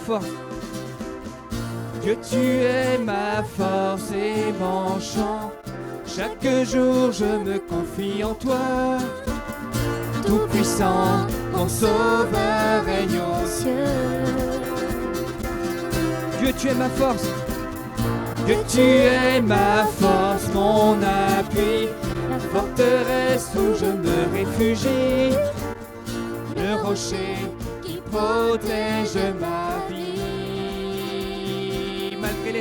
force. Dieu, tu es ma force et mon chant. Chaque jour je me confie en toi. Tout-puissant, mon sauveur règne aux cieux. Dieu, tu es ma force. Dieu, tu es ma force, mon appui, la forteresse où je me réfugie, le rocher qui protège ma vie. Malgré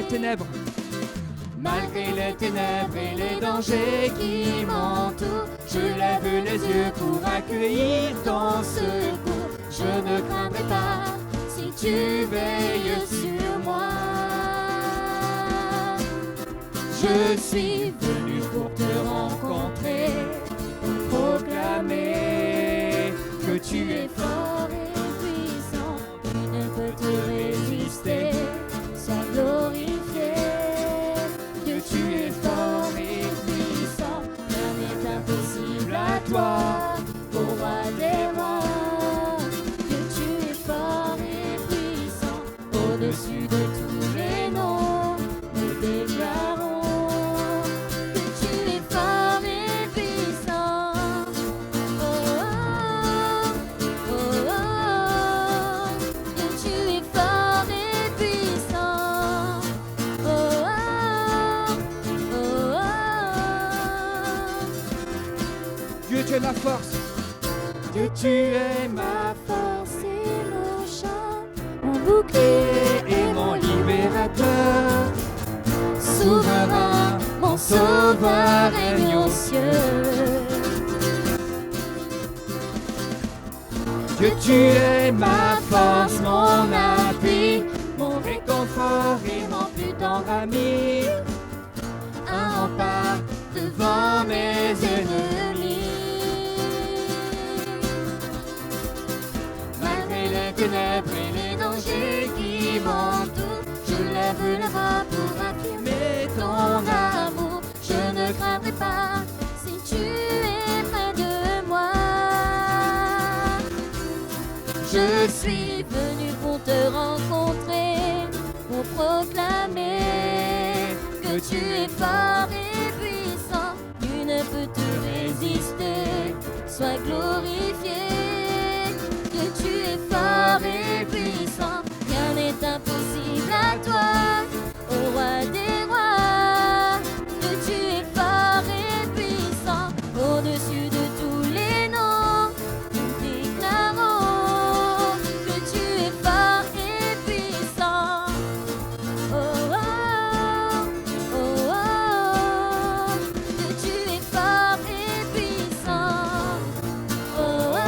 les ténèbres et les dangers qui m'entourent, je lève les yeux pour accueillir ton secours. Je ne craindrai pas si tu veilles sur moi. Je suis venu pour te rencontrer, pour proclamer que tu es fort et puissant, qui ne peut te résister, sois glorifié. Que tu es fort et puissant, rien n'est impossible à toi, ô roi des rois. Que tu es fort et puissant, au-dessus de tous les noms, nous déclarons. Dieu, tu es ma force. Dieu, tu es ma force et mon chant, mon bouclier et mon libérateur. Souverain, mon sauveur règne aux cieux. Dieu, tu es ma force, mon appui, mon réconfort et mon plus tendre ami. Un rempart devant mes ennemis. Les ténèbres et les dangers qui m'entourent, je lève la voix pour affirmer ton amour. Je ne craindrai pas si tu es près de moi. Je suis venu pour te rencontrer, pour proclamer que tu es fort et puissant, tu ne peux te résister, sois glorifié. Que tu es fort et puissant, rien n'est impossible à toi, ô roi des rois. Que tu es fort et puissant, au-dessus de tous les noms, nous déclarons que tu es fort et puissant. Oh, oh, oh, oh, que tu es fort et puissant. Oh, oh.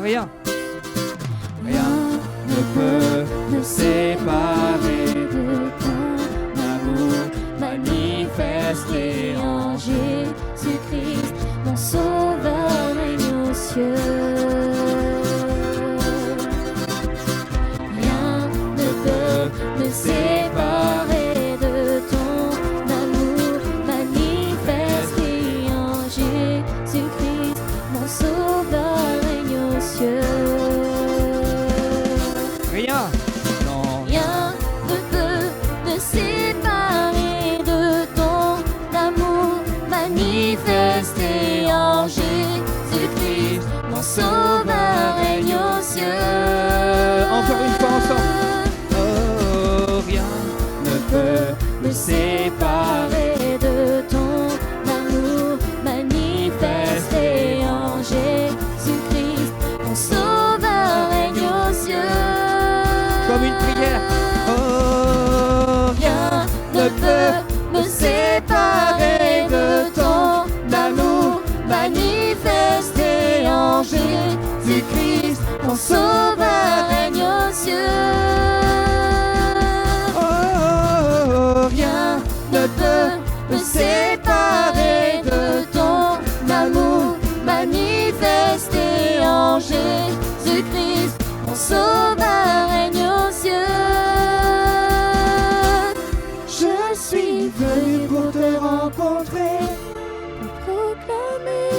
Rien ne peut me séparer de ton amour manifesté en Jésus-Christ, mon sauveur règne aux cieux. Rien ne peut me séparer de ton amour manifesté en Jésus-Christ, mon sauveur règne aux cieux. Rien, non, rien ne peut me séparer de ton amour manifesté en Jésus-Christ, mon sauveur règne aux cieux. Encore une fois ensemble. Oh, rien ne peut me séparer de ton amour manifesté en Jésus-Christ, mon sauveur règne aux cieux. Comme une prière. Oh, rien ne peut me séparer de ton amour manifesté en Jésus-Christ, mon sauveur règne aux cieux. Oh, rien ne peut me séparer de ton amour magnifique. ton sauveur règne aux cieux. Je suis venu pour te rencontrer, Pour proclamer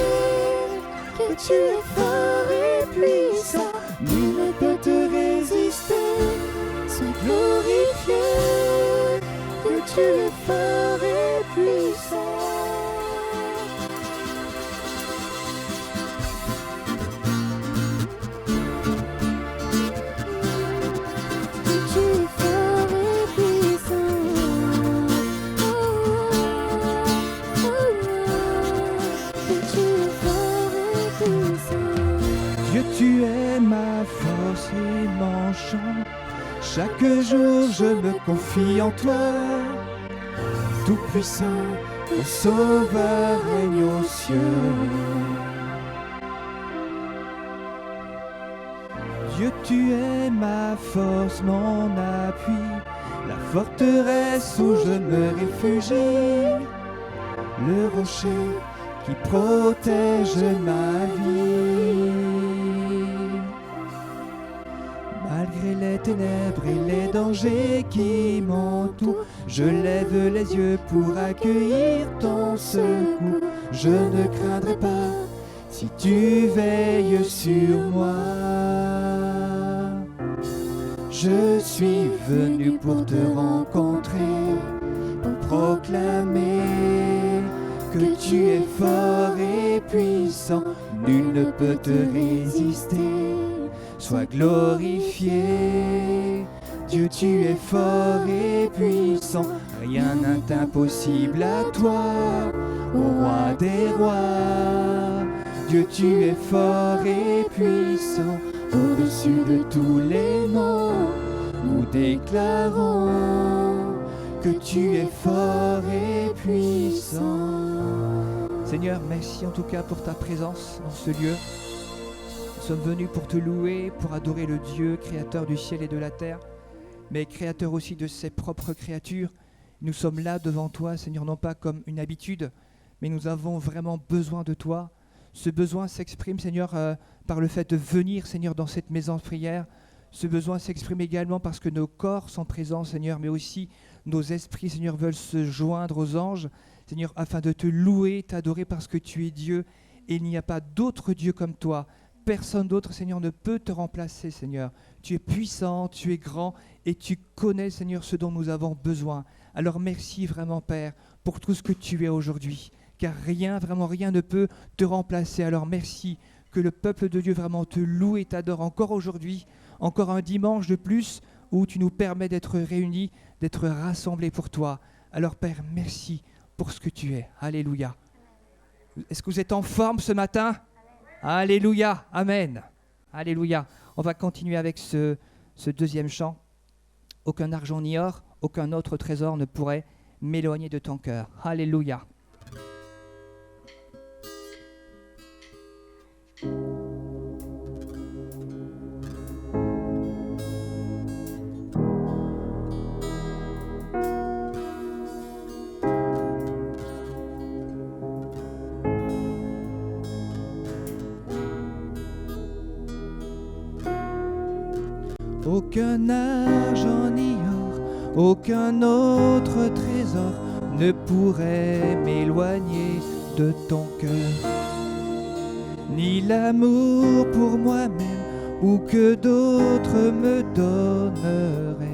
que tu es fort et puissant, nul ne peut te résister. sois glorifié, que tu es fort et puissant. Que tu es fort et puissant. Que tu es fort et puissant. Dieu, tu es ma force et mon chant. Chaque jour je me confie en toi. Tout puissant, ton sauveur règne aux cieux. Dieu, tu es ma force, mon appui, la forteresse où je me réfugie, le rocher qui protège ma vie. Malgré les ténèbres et les dangers qui m'entourent, je lève les yeux pour accueillir ton secours. Je ne craindrai pas si tu veilles sur moi. Je suis venu pour te rencontrer, pour proclamer que tu es fort et puissant, nul ne peut te résister. Sois glorifié, Dieu, tu es fort et puissant, rien n'est impossible à toi, ô roi des rois. Dieu, tu es fort et puissant, au-dessus de tous les noms, nous déclarons que tu es fort et puissant. Seigneur, merci en tout cas pour ta présence en ce lieu. Nous sommes venus pour te louer, pour adorer le Dieu, créateur du ciel et de la terre, mais créateur aussi de ses propres créatures. Nous sommes là devant toi, Seigneur, non pas comme une habitude, mais nous avons vraiment besoin de toi. Ce besoin s'exprime, Seigneur, par le fait de venir, Seigneur, dans cette maison de prière. Ce besoin s'exprime également parce que nos corps sont présents, Seigneur, mais aussi nos esprits, Seigneur, veulent se joindre aux anges, Seigneur, afin de te louer, t'adorer parce que tu es Dieu et il n'y a pas d'autre Dieu comme toi. Personne d'autre, Seigneur, ne peut te remplacer, Seigneur. Tu es puissant, tu es grand et tu connais, Seigneur, ce dont nous avons besoin. Alors merci vraiment, Père, pour tout ce que tu es aujourd'hui, car rien, vraiment rien ne peut te remplacer. Alors merci que le peuple de Dieu vraiment te loue et t'adore encore aujourd'hui, encore un dimanche de plus où tu nous permets d'être réunis, d'être rassemblés pour toi. Alors Père, merci pour ce que tu es. Alléluia. Est-ce que vous êtes en forme ce matin ? Alléluia, amen. Alléluia. On va continuer avec ce deuxième chant. Aucun argent ni or, aucun autre trésor ne pourrait m'éloigner de ton cœur. Alléluia. Aucun argent ni or, aucun autre trésor ne pourrait m'éloigner de ton cœur. Ni l'amour pour moi-même ou que d'autres me donneraient.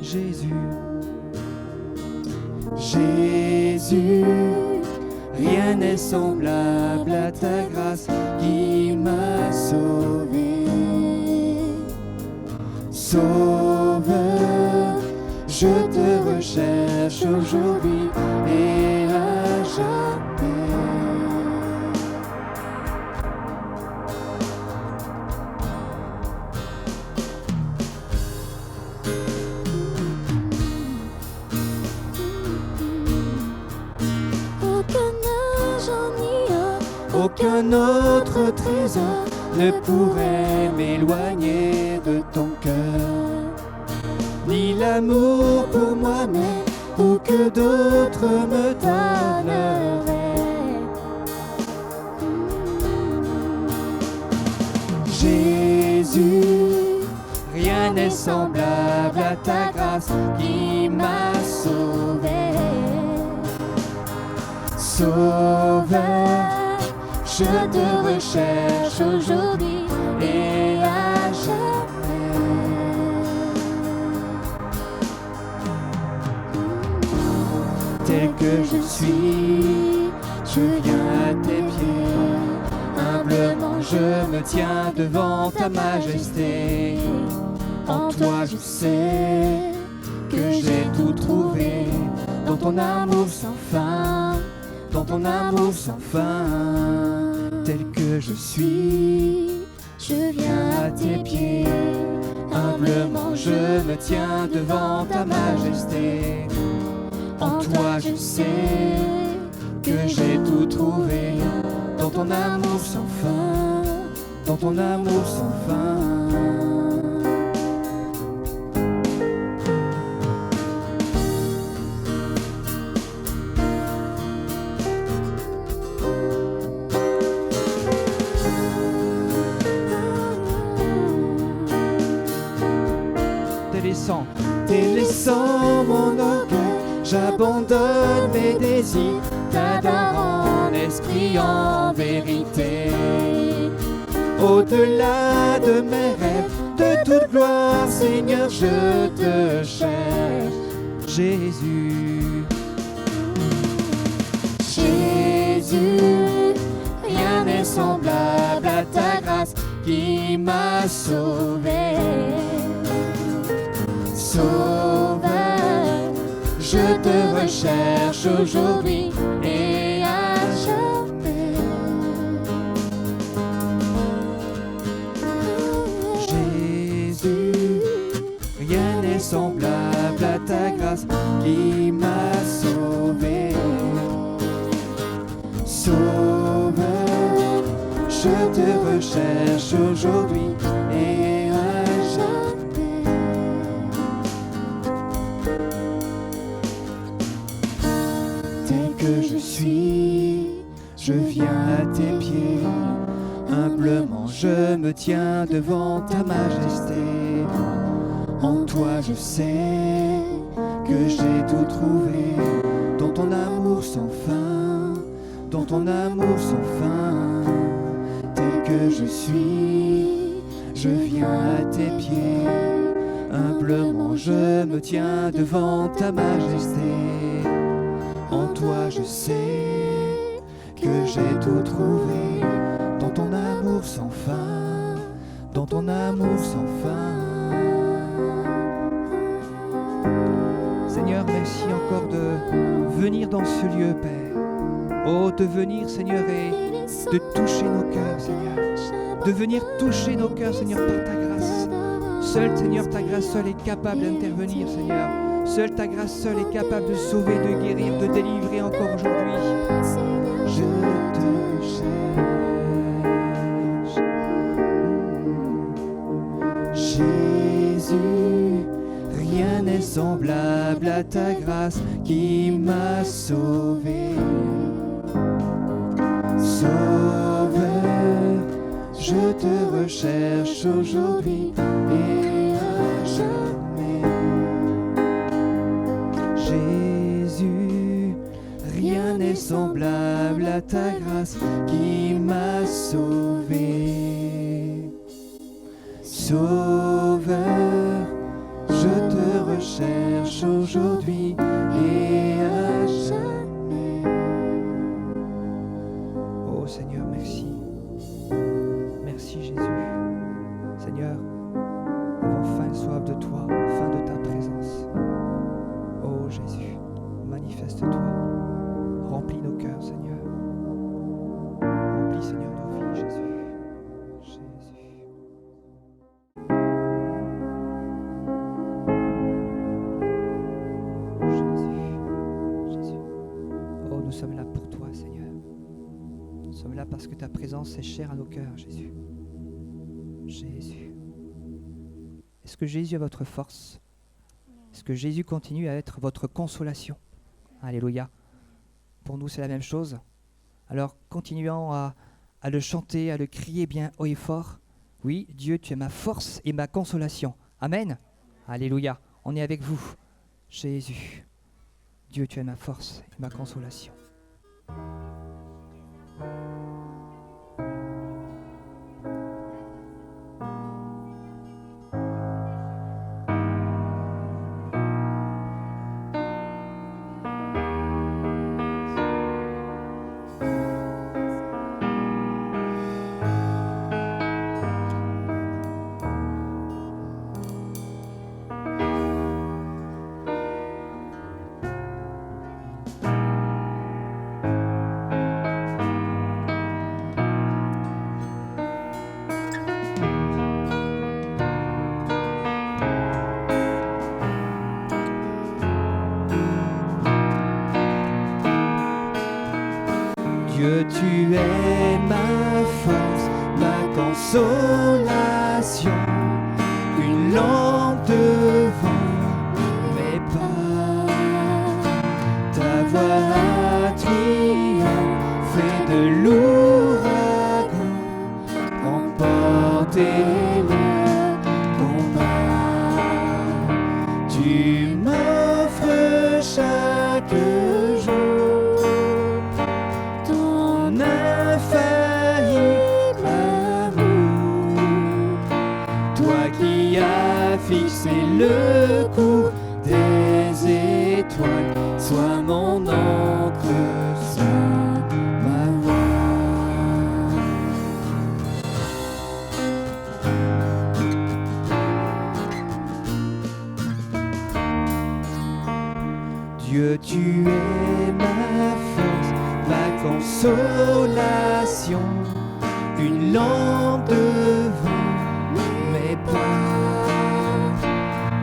Jésus, Jésus, rien n'est semblable à ta grâce qui m'a sauvé. Sauveur, je te recherche aujourd'hui et à jamais. Aucun argent ni or, Aucun autre trésor ne pourrait m'éloigner de ton cœur. Ni l'amour pour moi-même ou que d'autres me donneraient. Jésus, rien n'est semblable à ta grâce qui m'a sauvé. Sauveur, je te recherche aujourd'hui et à jamais. Tel que je suis, je viens à tes pieds. Humblement je me tiens devant ta majesté. En toi je sais que j'ai tout trouvé. Dans ton amour sans fin, dans ton amour sans fin. Tel que je suis, je viens à tes pieds. Humblement je me tiens devant ta majesté. En toi je sais que j'ai tout trouvé. Dans ton amour sans fin, dans ton amour sans fin. Délaissant mon orgueil, j'abandonne mes désirs, t'adorant en esprit, en vérité. Au-delà de mes rêves, de toute gloire, Seigneur, je te cherche. Jésus, Jésus, rien n'est semblable à ta grâce qui m'a sauvé. Sauveur, je te recherche aujourd'hui et à jamais. Jésus, rien n'est semblable à ta grâce qui m'a sauvé. Sauveur, je te recherche aujourd'hui et à jamais. Que je suis, je viens à tes pieds. Humblement je me tiens devant ta majesté. En toi je sais que j'ai tout trouvé. Dans ton amour sans fin, dans ton amour sans fin. Tel que je suis, je viens à tes pieds. Humblement je me tiens devant ta majesté. En toi je sais que j'ai tout trouvé. Dans ton amour sans fin, dans ton amour sans fin. Seigneur, merci encore de venir dans ce lieu, Père. Oh, de venir, Seigneur, et de toucher nos cœurs, Seigneur. De venir toucher nos cœurs, Seigneur, par ta grâce. Seule, Seigneur, ta grâce seule est capable d'intervenir, Seigneur. Seule ta grâce seule est capable de sauver, de guérir, de délivrer encore aujourd'hui. Je te cherche. Jésus, rien n'est semblable à ta grâce qui m'a sauvé. Sauveur, je te recherche aujourd'hui et à jamais. Jésus, rien n'est semblable à ta grâce qui m'a sauvé. Sauveur, je te recherche aujourd'hui et à jamais. Oh Seigneur, merci. Merci Jésus. Seigneur, nous avons faim et soif de toi, faim de ta présence. Oh Jésus, manifeste-toi. Remplis nos cœurs, Seigneur. Remplis, Seigneur, nos vies, Jésus. Jésus. Oh, nous sommes là pour toi, Seigneur. Nous sommes là parce que ta présence est chère à nos cœurs, Jésus. Jésus. Est-ce que Jésus est votre force? Est-ce que Jésus continue à être votre consolation? Alléluia. Pour nous, c'est la même chose. Alors, continuons à le chanter, à le crier bien haut et fort. Oui, Dieu, tu es ma force et ma consolation. Amen. Alléluia. On est avec vous, Jésus. Dieu, tu es ma force et ma consolation. Dieu, tu es ma force, ma consolation, une lampe devant mes pas. Ta voix triomphé de l'ouragan, emporter le combat. Tu m'offres chaque jour ton infaillible amour, toi qui as fixé le cours des étoiles, sois mon encre, sois ma voix. Dieu, tu es ma force, ma consolation, une lampe devant mes pas.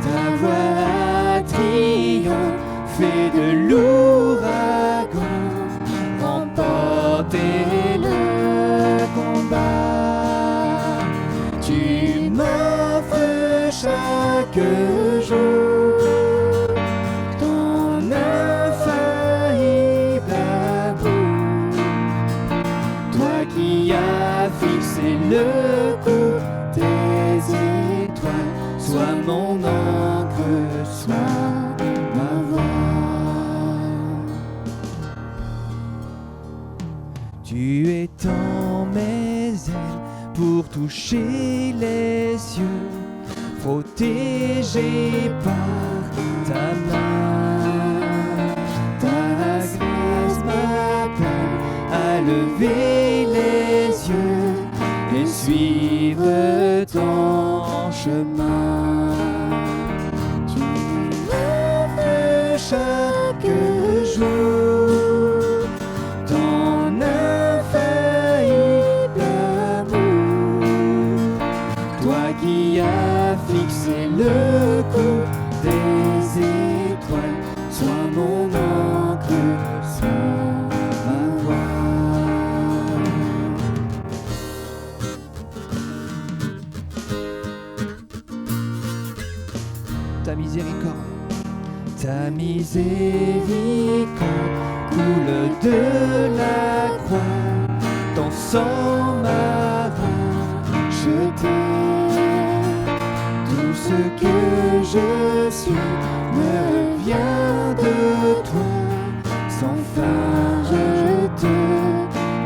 Ta voix triomphé de l'ouragan, remporter le combat. Tu m'offres chaque jour ton infaillible amour, toi qui as fixé le cours des étoiles, sois mon encre, sois ma voix. Tu étends mes ailes pour toucher les cieux, protégé par ta main. Ta grâce m'appelle à lever les yeux et suivre ton chemin. Tu m'offres chaque jour ton infaillible amour, toi qui as fixé le cours des étoiles, sois mon encre, sois ma voix. Ta miséricorde coule de la croix, ton sang m'a racheté. Tout ce que je suis me vient de toi, sans fin je te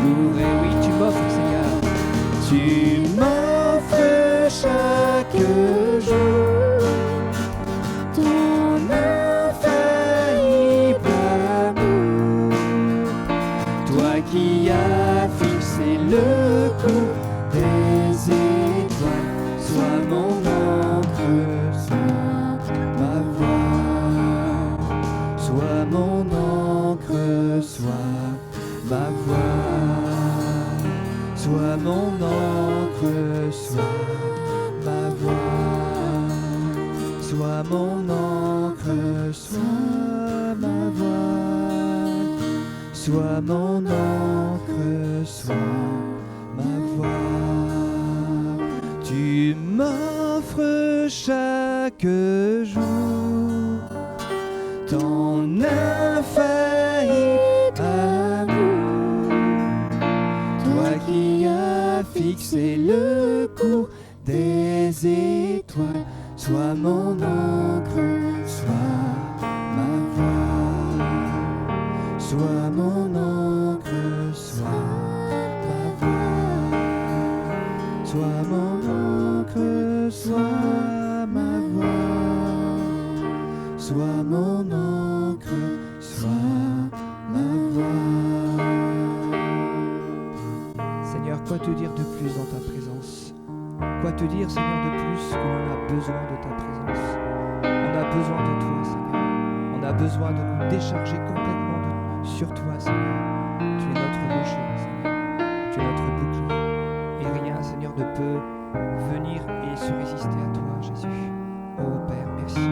louerai. Oui, tu m'offres, Seigneur. Tu m'offres chaque jour ton infaillible amour, toi qui as fixé le cours des étoiles, sois mon encre, sois ma voix. Sois mon encre, sois ma voix. Sois mon encre, sois ma voix. Sois mon encre, sois ma voix. Sois mon encre, sois ma voix. Tu m'offres chaque jour ton infaillible amour, toi qui as fixé le cours des étoiles. Sois mon encre, sois ma voix. Sois mon encre, sois ma voix. Sois mon encre, sois ma voix. Sois mon encre, sois ma voix. Seigneur, quoi te dire de plus dans ta présence? Quoi te dire, Seigneur, de plus que l'on a besoin de ta présence? On a besoin de toi, Seigneur. On a besoin de nous décharger complètement sur toi, Seigneur. Tu es notre rocher, Seigneur. Tu es notre bouclier. Et rien, Seigneur, ne peut venir et se résister à toi, Jésus. Oh Père, merci.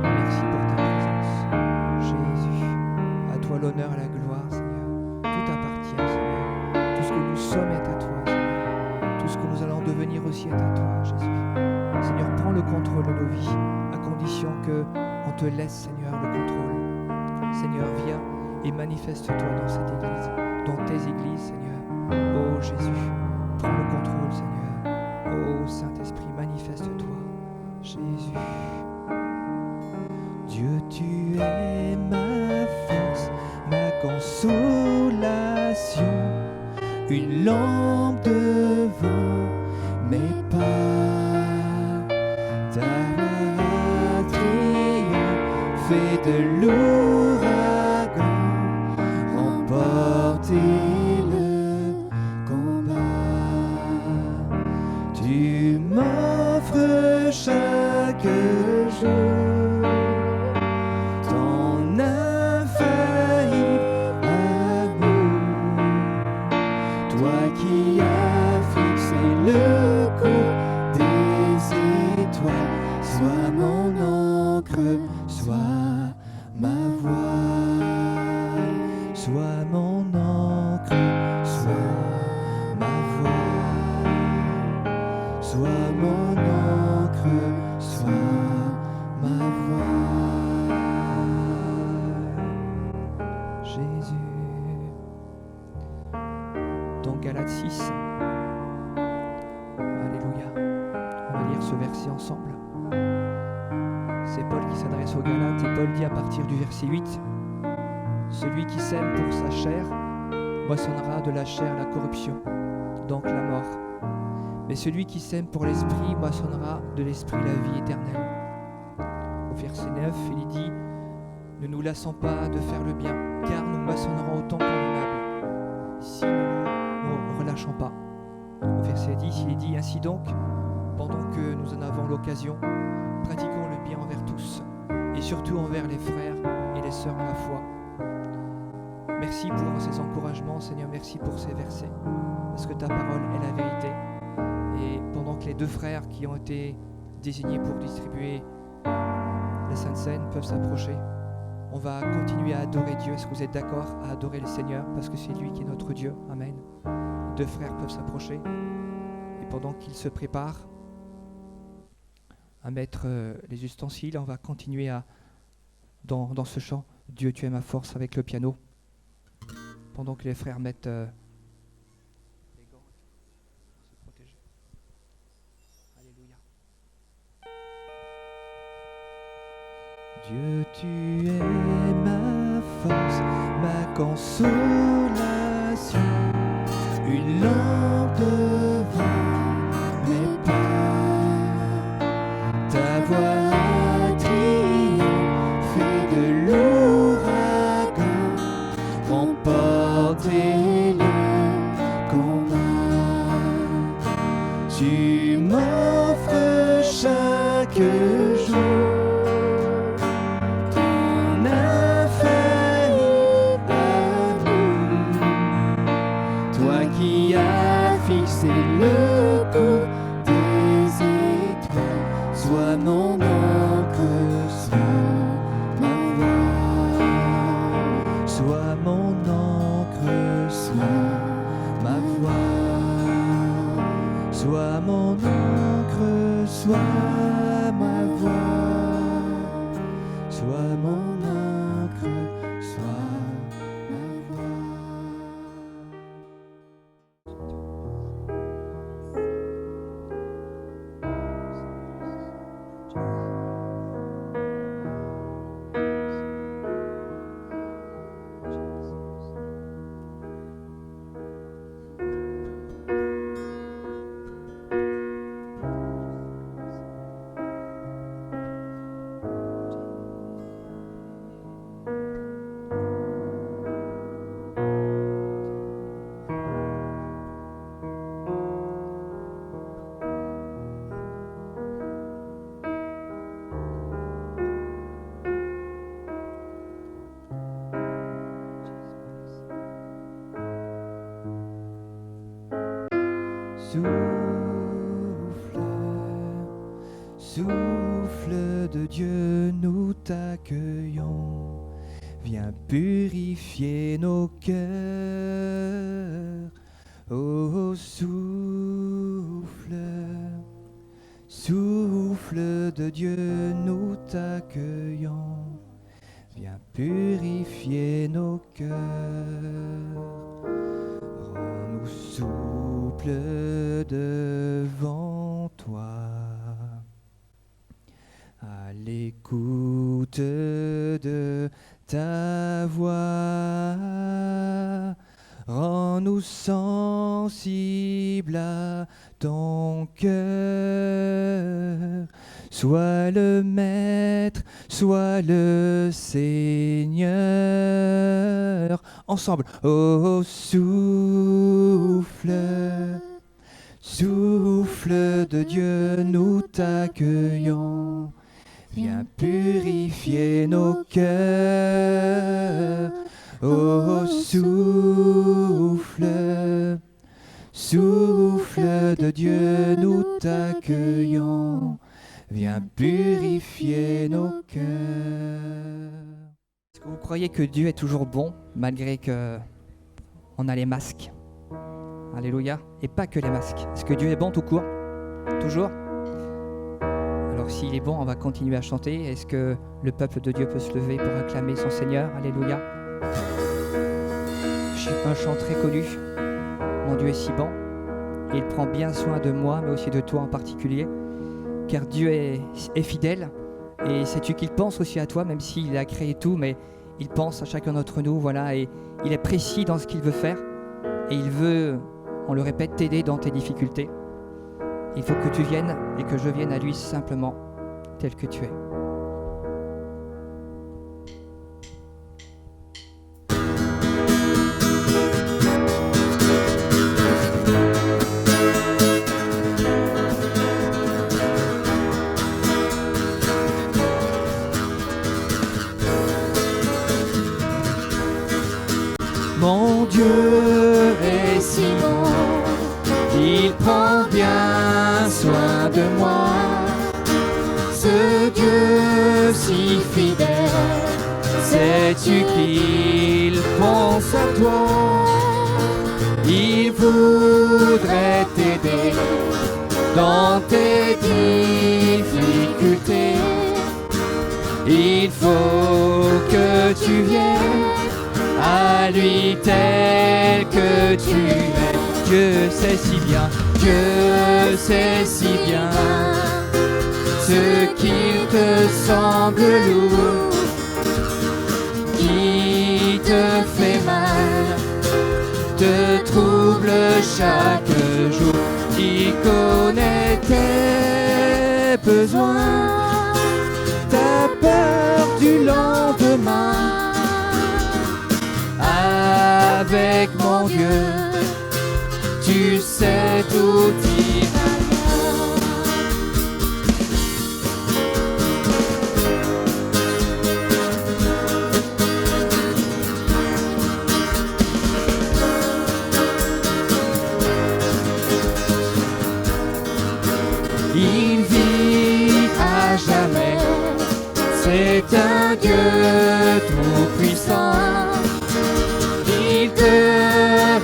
Merci pour ta présence. Jésus, à toi l'honneur et la gloire, Seigneur. Tout appartient, Seigneur. Tout ce que nous sommes est à toi, Seigneur. Tout ce que nous allons devenir aussi est à toi, Jésus. Seigneur, prends le contrôle de nos vies, à condition qu'on te laisse, Seigneur, le contrôle. Seigneur, viens et manifeste-toi dans cette église, dans tes églises, Seigneur. Oh Jésus, prends le contrôle, Seigneur. Oh Saint-Esprit, manifeste-toi. Jésus. Dieu, tu es ma force, ma consolation, une lampe devant mes pas. Ta voix triomphé de l'ouragan, remporter le combat. Tu m'offres chaque jour ton infaillible amour. Toi qui as fixé le cours des étoiles, sois mon encre, sois ma voix. Sois mon encre, sois ma voix. Sois mon encre, sois ma voix. Jésus. Dans Galates 6, alléluia, on va lire ce verset ensemble. C'est Paul qui s'adresse aux Galates et Paul dit à partir du verset 8: celui qui sème pour sa chair moissonnera de la chair la corruption, donc la mort. Mais celui qui sème pour l'esprit moissonnera de l'esprit la vie éternelle. Au verset 9, il dit: ne nous lassons pas de faire le bien, car nous moissonnerons au temps convenable, si nous ne relâchons pas. Au verset 10, il dit: ainsi donc, pendant que nous en avons l'occasion, pratiquons le bien envers tous, et surtout envers les frères et les sœurs en la foi. Merci pour ces encouragements, Seigneur, merci pour ces versets, parce que ta parole est la vérité. Et pendant que les deux frères qui ont été désignés pour distribuer la Sainte Seine peuvent s'approcher, on va continuer à adorer Dieu. Est-ce que vous êtes d'accord à adorer le Seigneur? Parce que c'est lui qui est notre Dieu. Amen. Deux frères peuvent s'approcher. Et pendant qu'ils se préparent à mettre les ustensiles, on va continuer dans ce chant « Dieu, tu es ma force » avec le piano. Pendant que les frères mettent les gants pour se protéger. Alléluia. Dieu, tu es ma force, ma consolation, une lampe devant mes pas. Ta voix triomphée de l'ouragan, remporter le combat. Tu m'offres chaque jour ton infaillible amour. Toi qui as fixé le cours des étoiles, sois mon encre, sois ma voix. Sois mon encre, sois ma voix. Sois mon encre, sois ma voix. Sois mon encre, sois ma voix. souffle de Dieu, nous t'accueillons. Viens purifier nos cœurs. Ô souffle, souffle de Dieu, nous t'accueillons. Viens purifier nos cœurs. Rends-nous souples devant toi. À l'écoute de ta voix, rends-nous sensibles à ton cœur. Sois le Maître, sois le Seigneur. Ensemble, ô souffle, souffle de Dieu, nous t'accueillons. Viens purifier nos cœurs. Ô souffle, souffle de Dieu, nous t'accueillons. Viens purifier nos cœurs. Est-ce que vous croyez que Dieu est toujours bon malgré qu'on a les masques? Alléluia. Et pas que les masques. Est-ce que Dieu est bon tout court? Toujours? Alors s'il est bon, on va continuer à chanter. Est-ce que le peuple de Dieu peut se lever pour acclamer son Seigneur? Alléluia. Un chant très connu. Mon Dieu est si bon. Et il prend bien soin de moi, mais aussi de toi en particulier. Car Dieu est fidèle. Et sais-tu qu'il pense aussi à toi, même s'il a créé tout, mais il pense à chacun d'entre nous, voilà, et il est précis dans ce qu'il veut faire. Et il veut, on le répète, t'aider dans tes difficultés. Il faut que tu viennes et que je vienne à lui simplement, tel que tu es. Mon Dieu est si bon, il prend bien soin de moi. Ce Dieu si fidèle, sais-tu qu'il pense à toi? Il voudrait t'aider dans tes difficultés. Il faut que tu viennes à lui tel que tu es. Dieu sait si bien, Dieu sait si bien ce qu'il te semble lourd, qui te fait mal, te trouble chaque jour. Il connaît tes besoins, ta peur du lendemain. Avec mon Dieu, tu sais tout ira Il vit à jamais, c'est un Dieu tout-puissant. Il te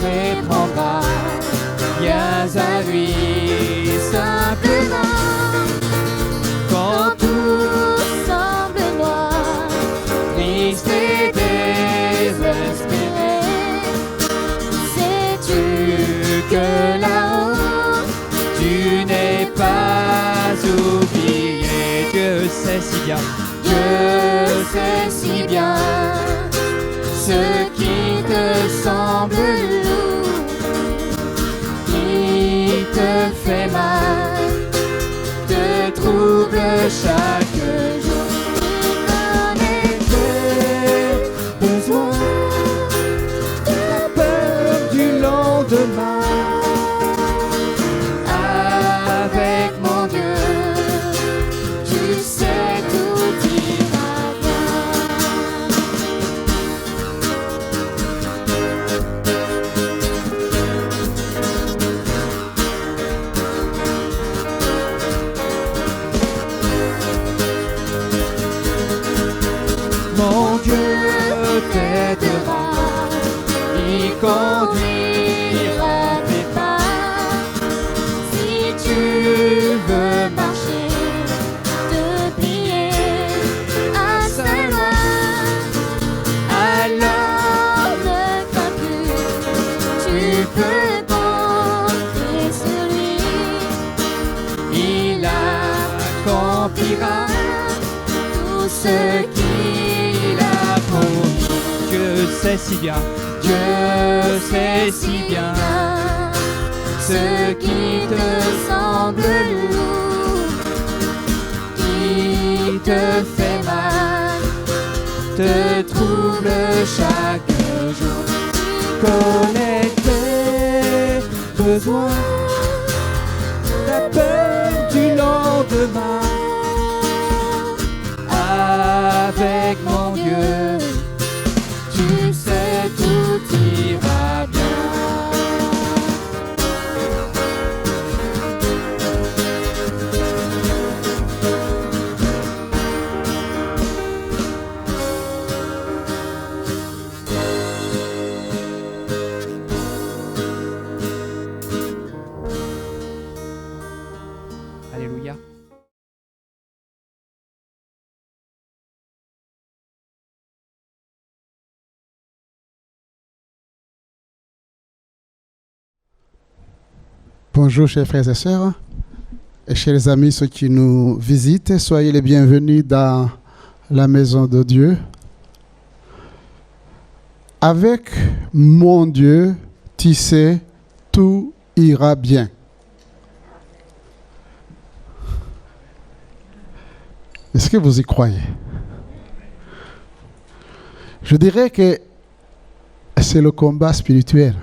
répondra, viens à lui simplement. Quand tout semble noir, triste et désespéré, sais-tu que là-haut, tu n'es pas oublié. Dieu sait si bien, Dieu sait si bien ce qui te semble lourd, qui te fait mal, te trouble chaque jour. Il connaît tes besoins, ta peur du lendemain. Avec mon Dieu, tu sais tout ira bien. t'aidera, il conduira tes pas. Si tu veux marcher, te plier à sa loi, alors ne crains plus, tu peux compter sur lui. Il accomplira tout ce qu'il a promis. Dieu sait si bien, Dieu sait si bien ce qui te semble lourd, qui te fait mal, te trouble chaque jour. Tu connais tes besoins, ta peur du lendemain. avec mon Dieu, tu sais tout ira bien. Alléluia. Bonjour chers frères et sœurs et chers amis, ceux qui nous visitent, soyez les bienvenus dans la maison de Dieu. Avec mon Dieu, tu sais, tout ira bien. Est-ce que vous y croyez? Je dirais que c'est le combat spirituel.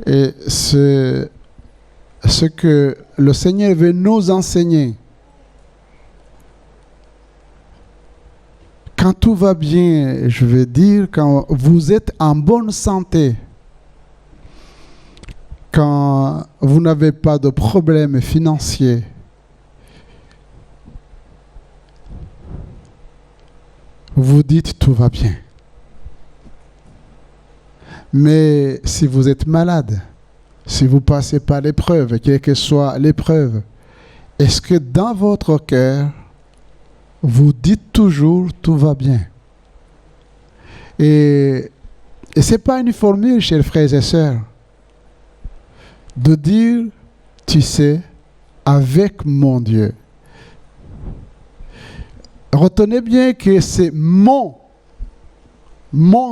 Et c'est ce que le Seigneur veut nous enseigner. Quand tout va bien, je veux dire, quand vous êtes en bonne santé, quand vous n'avez pas de problème financier, vous dites tout va bien. Mais si vous êtes malade, si vous passez par l'épreuve, quelle que soit l'épreuve, est-ce que dans votre cœur, vous dites toujours tout va bien? Et ce n'est pas une formule, chers frères et sœurs, de dire, tu sais, avec mon Dieu. Retenez bien que c'est mon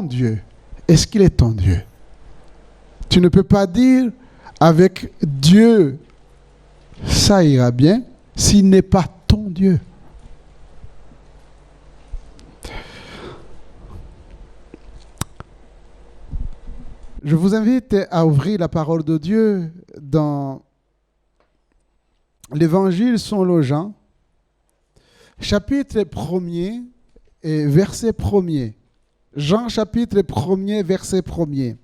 Dieu. Est-ce qu'il est ton Dieu? Tu ne peux pas dire avec Dieu, ça ira bien, s'il n'est pas ton Dieu. Je vous invite à ouvrir la parole de Dieu dans l'Évangile selon Jean, chapitre 1er et verset 1er. Jean chapitre 1er, verset 1er.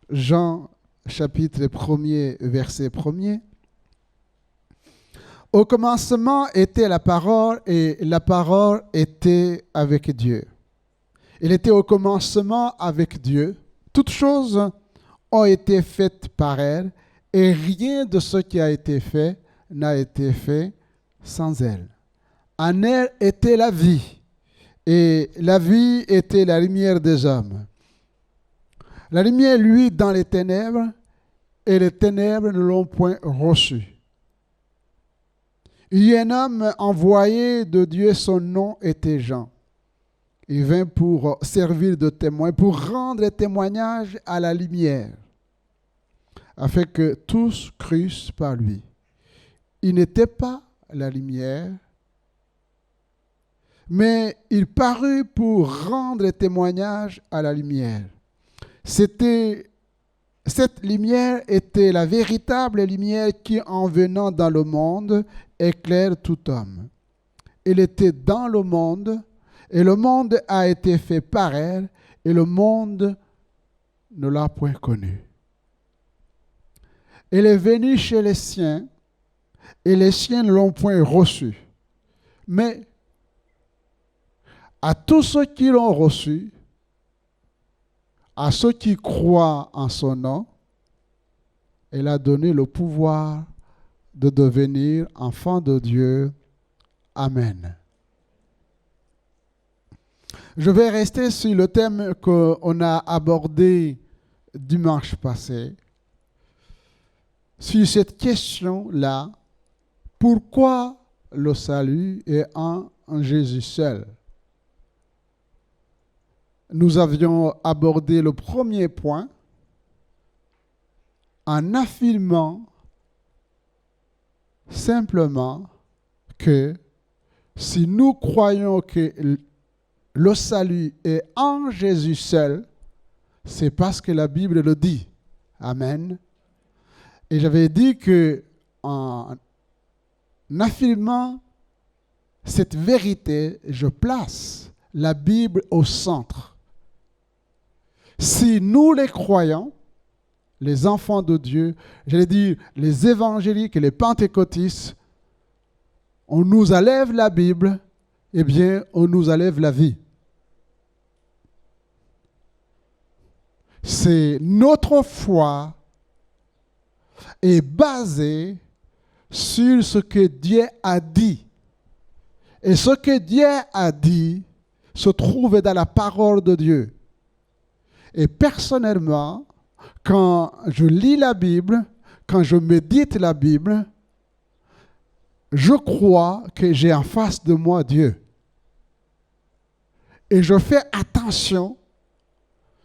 Jean chapitre 1er, verset 1er. Au commencement était la parole et la parole était avec Dieu. Il était au commencement avec Dieu. Toutes choses ont été faites par elle et rien de ce qui a été fait n'a été fait sans elle. En elle était la vie, et la vie était la lumière des hommes. La lumière luit dans les ténèbres, et les ténèbres ne l'ont point reçue. Il y a un homme envoyé de Dieu, son nom était Jean. Il vint pour servir de témoin, pour rendre témoignage à la lumière, afin que tous crussent par lui. Il n'était pas la lumière, mais il parut pour rendre témoignage à la lumière. Cette lumière était la véritable lumière qui, en venant dans le monde, éclaire tout homme. Elle était dans le monde, et le monde a été fait par elle, et le monde ne l'a point connue. Elle est venue chez les siens, et les siens ne l'ont point reçue. Mais à tous ceux qui l'ont reçu, à ceux qui croient en son nom, il a donné le pouvoir de devenir enfants de Dieu. Amen. Je vais rester sur le thème qu'on a abordé dimanche passé, sur cette question-là, pourquoi le salut est en Jésus seul? Nous avions abordé le premier point en affirmant simplement que si nous croyons que le salut est en Jésus seul, c'est parce que la Bible le dit. Amen. Et j'avais dit que en affirmant cette vérité, je place la Bible au centre. Si nous les croyants, les enfants de Dieu, j'allais dire les évangéliques et les pentecôtistes, on nous enlève la Bible, eh bien, on nous enlève la vie. C'est notre foi est basée sur ce que Dieu a dit. Et ce que Dieu a dit se trouve dans la parole de Dieu. Et personnellement, quand je lis la Bible, quand je médite la Bible, je crois que j'ai en face de moi Dieu. Et je fais attention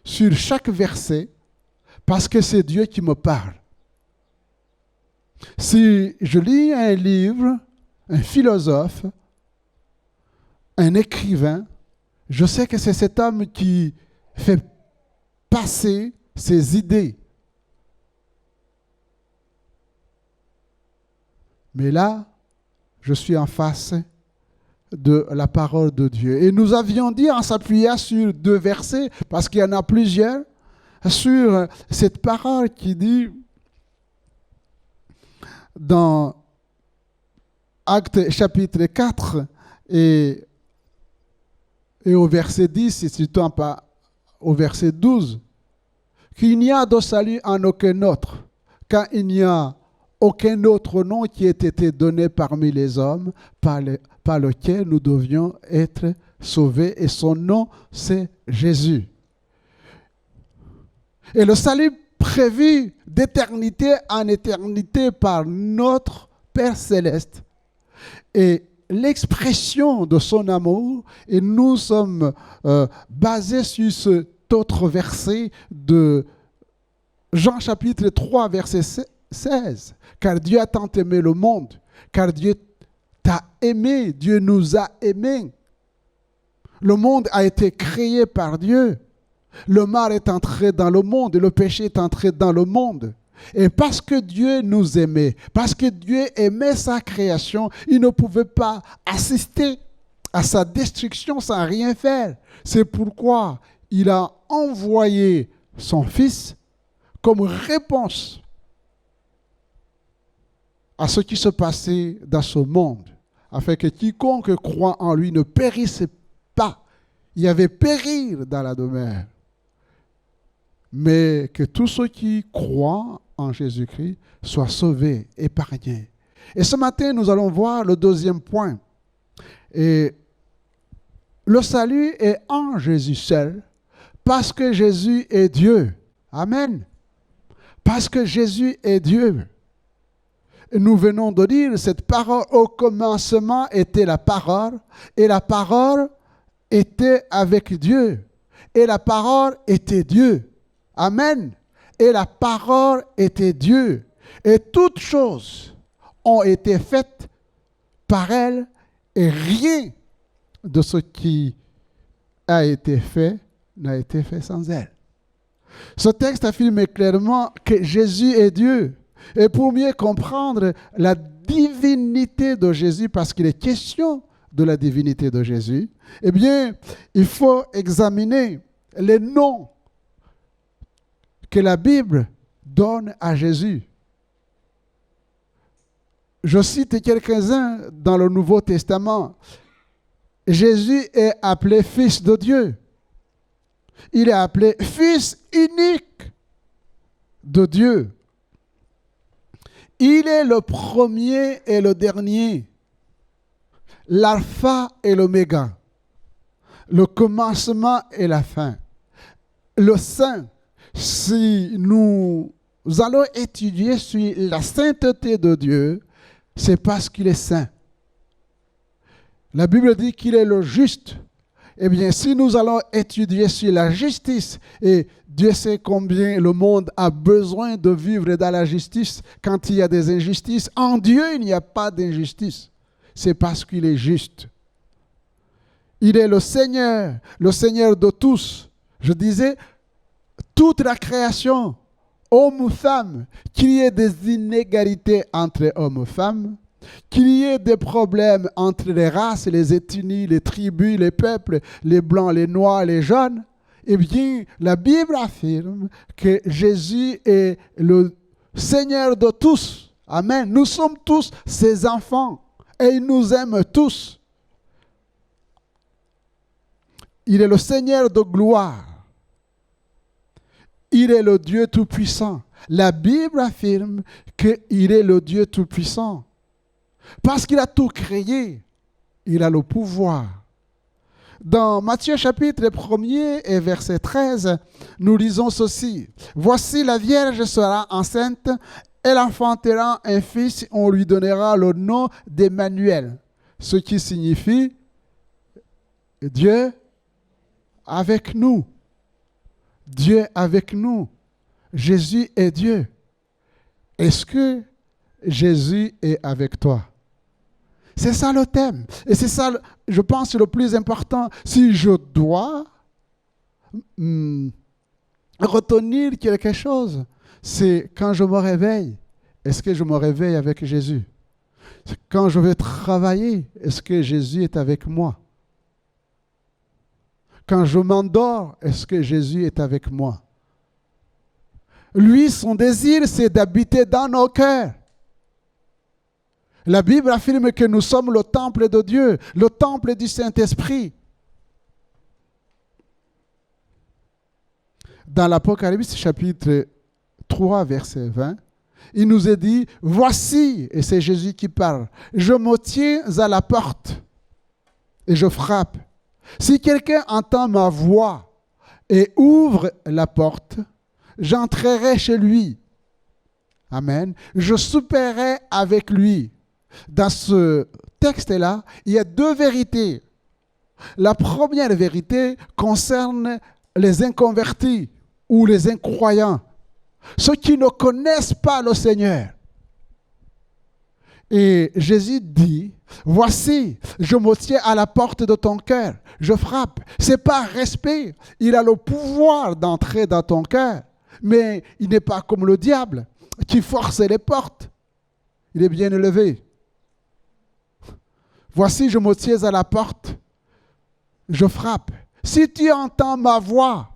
sur chaque verset parce que c'est Dieu qui me parle. Si je lis un livre, un philosophe, un écrivain, je sais que c'est cet homme qui fait passer ses idées. Mais là, je suis en face de la parole de Dieu. Et nous avions dit, en s'appuyant sur 2 versets, parce qu'il y en a plusieurs, sur cette parole qui dit dans Actes chapitre 4 et au verset 10, et surtout pas au verset 12, qu'il n'y a de salut en aucun autre, car il n'y a aucun autre nom qui ait été donné parmi les hommes par lequel nous devions être sauvés, et son nom, c'est Jésus. Et le salut prévu d'éternité en éternité par notre Père Céleste est l'expression de son amour, et nous sommes basés sur cet autre verset de Jean chapitre 3 verset 16. Car Dieu a tant aimé le monde, car Dieu t'a aimé, Dieu nous a aimés. Le monde a été créé par Dieu. Le mal est entré dans le monde et le péché est entré dans le monde. Et parce que Dieu nous aimait, parce que Dieu aimait sa création, il ne pouvait pas assister à sa destruction sans rien faire. C'est pourquoi il a envoyé son Fils comme réponse à ce qui se passait dans ce monde, afin que quiconque croit en lui ne périsse pas. Il y avait périr dans la demeure, mais que tous ceux qui croient en Jésus-Christ soient sauvés, épargnés. Et ce matin, nous allons voir le deuxième point. Et le salut est en Jésus seul, parce que Jésus est Dieu. Amen. Parce que Jésus est Dieu. Et nous venons de dire, cette parole au commencement était la parole, et la parole était avec Dieu, et la parole était Dieu. Amen. Et la parole était Dieu. Et toutes choses ont été faites par elle, et rien de ce qui a été fait n'a été fait sans elle. Ce texte affirme clairement que Jésus est Dieu. Et pour mieux comprendre la divinité de Jésus, parce qu'il est question de la divinité de Jésus, eh bien, il faut examiner les noms que la Bible donne à Jésus. Je cite quelques-uns dans le Nouveau Testament. Jésus est appelé Fils de Dieu. Il est appelé Fils unique de Dieu. Il est le premier et le dernier, l'alpha et l'oméga, le commencement et la fin. Le saint, si nous allons étudier sur la sainteté de Dieu, c'est parce qu'il est saint. La Bible dit qu'il est le juste. Eh bien, si nous allons étudier sur la justice, et Dieu sait combien le monde a besoin de vivre dans la justice quand il y a des injustices, en Dieu, il n'y a pas d'injustice. C'est parce qu'il est juste. Il est le Seigneur de tous. Je disais, toute la création, hommes ou femmes, qu'il y ait des inégalités entre hommes et femmes, qu'il y ait des problèmes entre les races, les ethnies, les tribus, les peuples, les blancs, les noirs, les jaunes, eh bien, la Bible affirme que Jésus est le Seigneur de tous. Amen. Nous sommes tous ses enfants et il nous aime tous. Il est le Seigneur de gloire. Il est le Dieu Tout-Puissant. La Bible affirme qu'il est le Dieu Tout-Puissant. Parce qu'il a tout créé, il a le pouvoir. Dans Matthieu chapitre 1er et verset 13, nous lisons ceci. « Voici la Vierge sera enceinte, elle enfantera un fils, on lui donnera le nom d'Emmanuel. » Ce qui signifie Dieu avec nous. Dieu avec nous. Jésus est Dieu. Est-ce que Jésus est avec toi? C'est ça le thème. Et c'est ça, je pense, le plus important. Si je dois retenir quelque chose, c'est quand je me réveille. Est-ce que je me réveille avec Jésus? Quand je vais travailler, est-ce que Jésus est avec moi? Quand je m'endors, est-ce que Jésus est avec moi? Lui, son désir, c'est d'habiter dans nos cœurs. La Bible affirme que nous sommes le temple de Dieu, le temple du Saint-Esprit. Dans l'Apocalypse chapitre 3, verset 20, il nous est dit, « Voici, et c'est Jésus qui parle, je me tiens à la porte et je frappe. Si quelqu'un entend ma voix et ouvre la porte, j'entrerai chez lui. Amen. Je souperai avec lui. » Dans ce texte-là, il y a deux vérités. La première vérité concerne les inconvertis ou les incroyants, ceux qui ne connaissent pas le Seigneur. Et Jésus dit, « Voici, je me tiens à la porte de ton cœur, je frappe. » Ce n'est pas respect, il a le pouvoir d'entrer dans ton cœur, mais il n'est pas comme le diable qui force les portes. Il est bien élevé. Voici, je me tiens à la porte, je frappe. Si tu entends ma voix,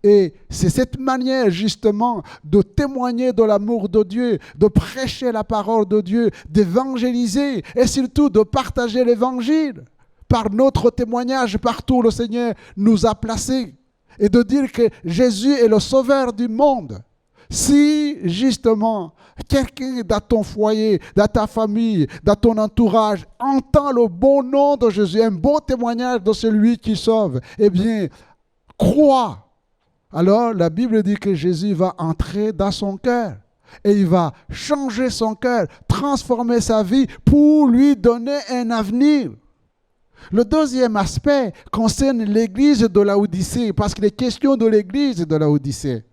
et c'est cette manière justement de témoigner de l'amour de Dieu, de prêcher la parole de Dieu, d'évangéliser et surtout de partager l'évangile par notre témoignage partout où le Seigneur nous a placés et de dire que Jésus est le sauveur du monde. Si justement quelqu'un dans ton foyer, dans ta famille, dans ton entourage entend le bon nom de Jésus, un bon témoignage de celui qui sauve, eh bien, crois. Alors la Bible dit que Jésus va entrer dans son cœur et il va changer son cœur, transformer sa vie pour lui donner un avenir. Le deuxième aspect concerne l'église de Laodicée, parce qu'il est question de l'église de Laodicée.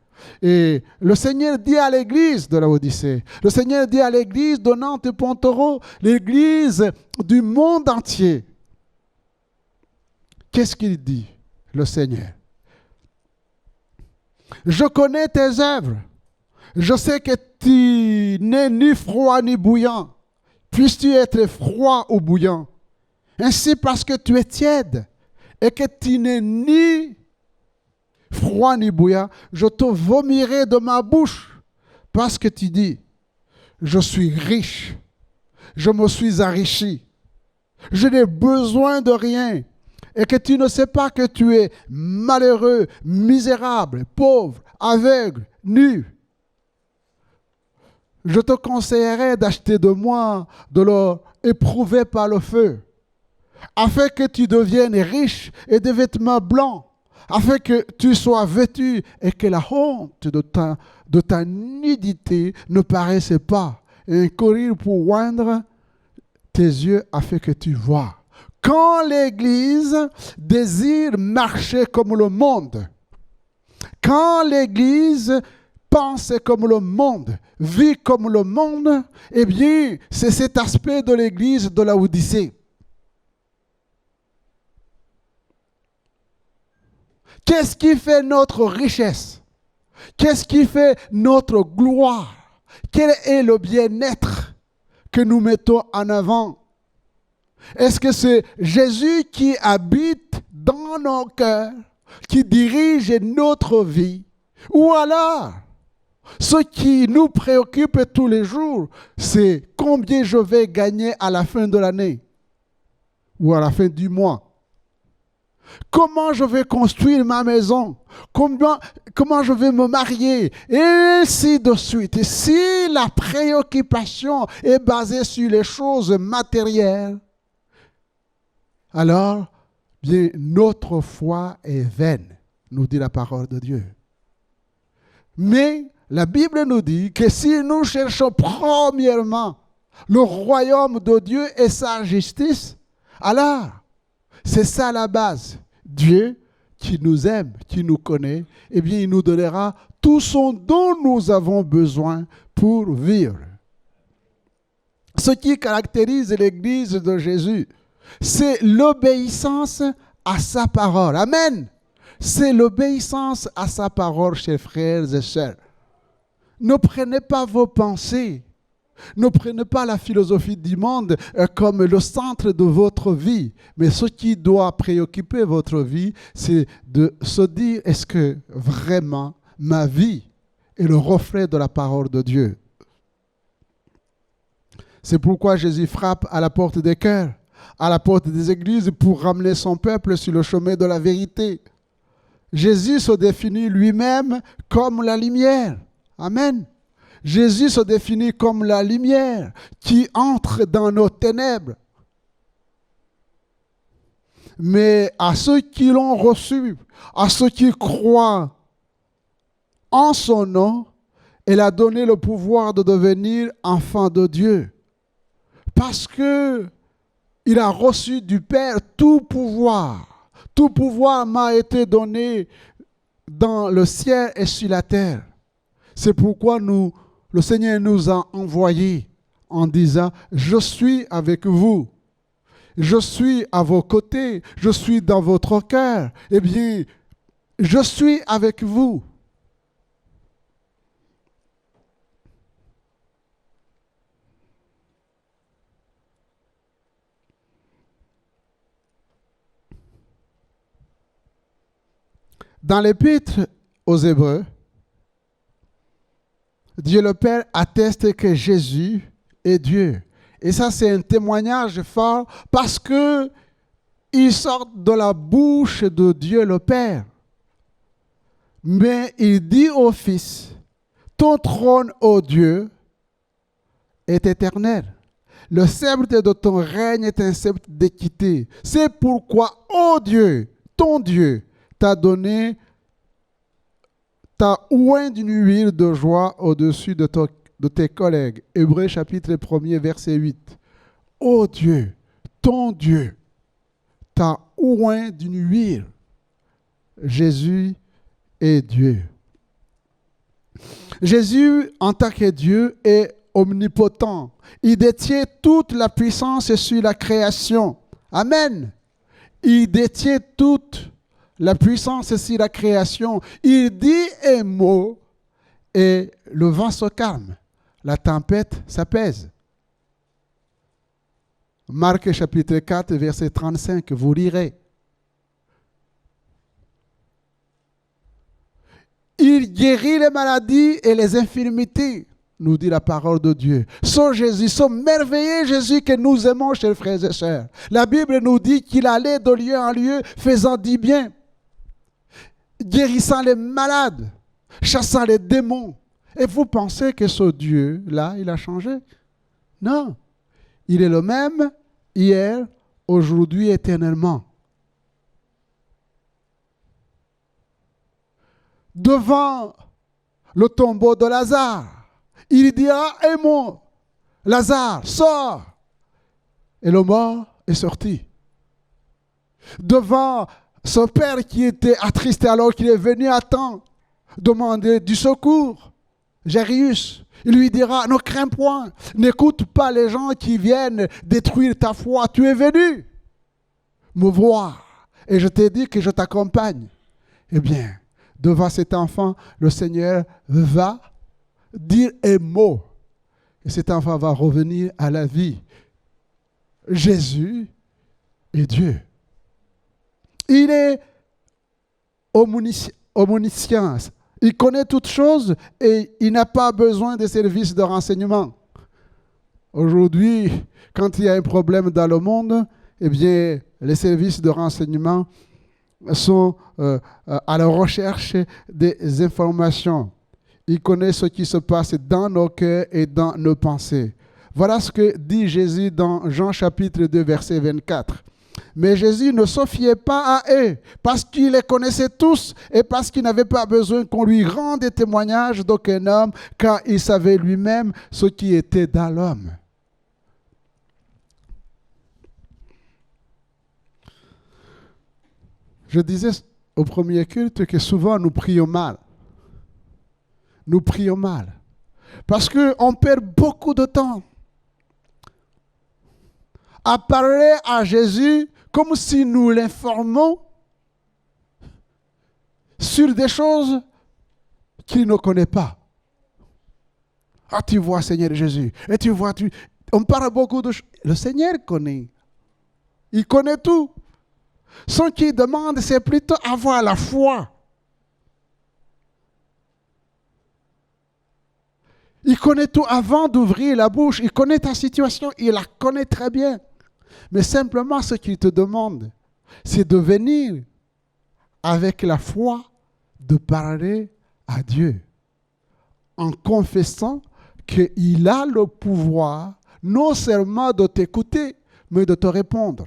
Et le Seigneur dit à l'église de Laodicée, le Seigneur dit à l'église de Nantes et Pontereau, l'église du monde entier. Qu'est-ce qu'il dit, le Seigneur? Je connais tes œuvres. Je sais que tu n'es ni froid ni bouillant. Puisses-tu être froid ou bouillant? Ainsi, parce que tu es tiède et que tu n'es ni froid ni bouillant, je te vomirai de ma bouche parce que tu dis, je suis riche, je me suis enrichi. Je n'ai besoin de rien. Et que tu ne sais pas que tu es malheureux, misérable, pauvre, aveugle, nu. Je te conseillerais d'acheter de moi de l'or éprouvé par le feu, afin que tu deviennes riche et des vêtements blancs, afin que tu sois vêtu et que la honte de ta nudité ne paraisse pas, et courir pour oindre tes yeux afin que tu vois. Quand l'Église désire marcher comme le monde, quand l'Église pense comme le monde, vit comme le monde, eh bien, c'est cet aspect de l'Église de la Odyssée. Qu'est-ce qui fait notre richesse? Qu'est-ce qui fait notre gloire? Quel est le bien-être que nous mettons en avant? Est-ce que c'est Jésus qui habite dans nos cœurs, qui dirige notre vie? Ou alors, ce qui nous préoccupe tous les jours, c'est combien je vais gagner à la fin de l'année ou à la fin du mois? Comment je vais construire ma maison? Comment je vais me marier? Et ainsi de suite. Et si la préoccupation est basée sur les choses matérielles, alors, bien, notre foi est vaine, nous dit la parole de Dieu. Mais la Bible nous dit que si nous cherchons premièrement le royaume de Dieu et sa justice, alors, c'est ça la base. Dieu qui nous aime, qui nous connaît, eh bien, il nous donnera tout ce dont nous avons besoin pour vivre. Ce qui caractérise l'Église de Jésus, c'est l'obéissance à sa parole. Amen. C'est l'obéissance à sa parole, chers frères et sœurs. Ne prenez pas vos pensées. Ne prenez pas la philosophie du monde comme le centre de votre vie. Mais ce qui doit préoccuper votre vie, c'est de se dire, est-ce que vraiment ma vie est le reflet de la parole de Dieu? C'est pourquoi Jésus frappe à la porte des cœurs, à la porte des églises pour ramener son peuple sur le chemin de la vérité. Jésus se définit lui-même comme la lumière. Amen. Jésus se définit comme la lumière qui entre dans nos ténèbres. Mais à ceux qui l'ont reçu, à ceux qui croient en son nom, il a donné le pouvoir de devenir enfants de Dieu. Parce que il a reçu du Père tout pouvoir. Tout pouvoir m'a été donné dans le ciel et sur la terre. C'est pourquoi le Seigneur nous a envoyés en disant, je suis avec vous. Je suis à vos côtés. Je suis dans votre cœur. Eh bien, je suis avec vous. Dans l'Épître aux Hébreux, Dieu le Père atteste que Jésus est Dieu. Et ça, c'est un témoignage fort parce que il sort de la bouche de Dieu le Père. Mais il dit au Fils, ton trône, ô Dieu, est éternel. Le sceptre de ton règne est un sceptre d'équité. C'est pourquoi, ô Dieu, ton Dieu, t'a donné, t'a oint d'une huile de joie au-dessus de tes collègues. Hébreux chapitre 1er, verset 8. Ô Dieu, ton Dieu, t'a oint d'une huile. Jésus est Dieu. Jésus, en tant que Dieu, est omnipotent. Il détient toute la puissance sur la création. Amen. Il détient toute la puissance sur la création. Il dit un mot et le vent se calme. La tempête s'apaise. Marc chapitre 4, verset 35, vous lirez. Il guérit les maladies et les infirmités. nous dit la parole de Dieu. Ce Jésus, ce merveilleux Jésus que nous aimons, chers frères et sœurs. La Bible nous dit qu'il allait de lieu en lieu, faisant du bien, guérissant les malades, chassant les démons. Et vous pensez que ce Dieu-là, il a changé? Non. Il est le même hier, aujourd'hui, éternellement. Devant le tombeau de Lazare, il dira un mot. Lazare, sors. Et le mort est sorti. Devant son père qui était attristé alors qu'il est venu à temps demander du secours, Jairus, il lui dira, ne crains point, n'écoute pas les gens qui viennent détruire ta foi. Tu es venu me voir et je t'ai dit que je t'accompagne. Eh bien, devant cet enfant, le Seigneur va dire un mot. Et cet enfant va revenir à la vie. Jésus est Dieu. Il est omniscient. Il connaît toutes choses et il n'a pas besoin de services de renseignement. Aujourd'hui, quand il y a un problème dans le monde, eh bien, les services de renseignement sont à la recherche des informations. Il connaît ce qui se passe dans nos cœurs et dans nos pensées. Voilà ce que dit Jésus dans Jean chapitre 2, verset 24. Mais Jésus ne se fiait pas à eux, parce qu'il les connaissait tous et parce qu'il n'avait pas besoin qu'on lui rende des témoignages d'aucun homme, car il savait lui-même ce qui était dans l'homme. Je disais au premier culte que souvent nous prions mal. Nous prions mal. Parce qu'on perd beaucoup de temps à parler à Jésus comme si nous l'informons sur des choses qu'il ne connaît pas. Ah, tu vois, Seigneur Jésus. Et tu vois, on parle beaucoup de choses. Le Seigneur connaît. Il connaît tout. Ce qu'il demande, c'est plutôt avoir la foi. Il connaît tout avant d'ouvrir la bouche. Il connaît ta situation. Il la connaît très bien. Mais simplement, ce qu'il te demande, c'est de venir avec la foi, de parler à Dieu, en confessant qu'il a le pouvoir, non seulement de t'écouter, mais de te répondre.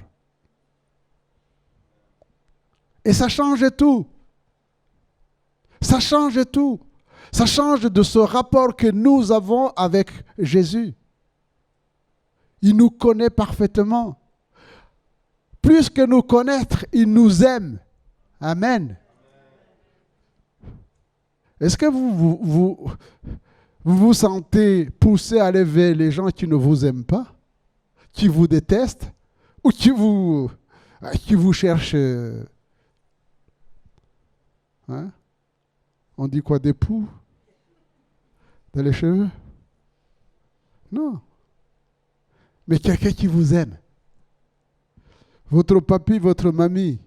Et ça change tout. Ça change tout. Ça change de ce rapport que nous avons avec Jésus. Il nous connaît parfaitement. Plus que nous connaître, il nous aime. Amen. Est-ce que vous sentez poussé à aller vers les gens qui ne vous aiment pas, qui vous détestent, ou qui vous cherchent hein? On dit quoi, des poux dans les cheveux? Non. Mais quelqu'un qui vous aime. Votre papy, votre mamie,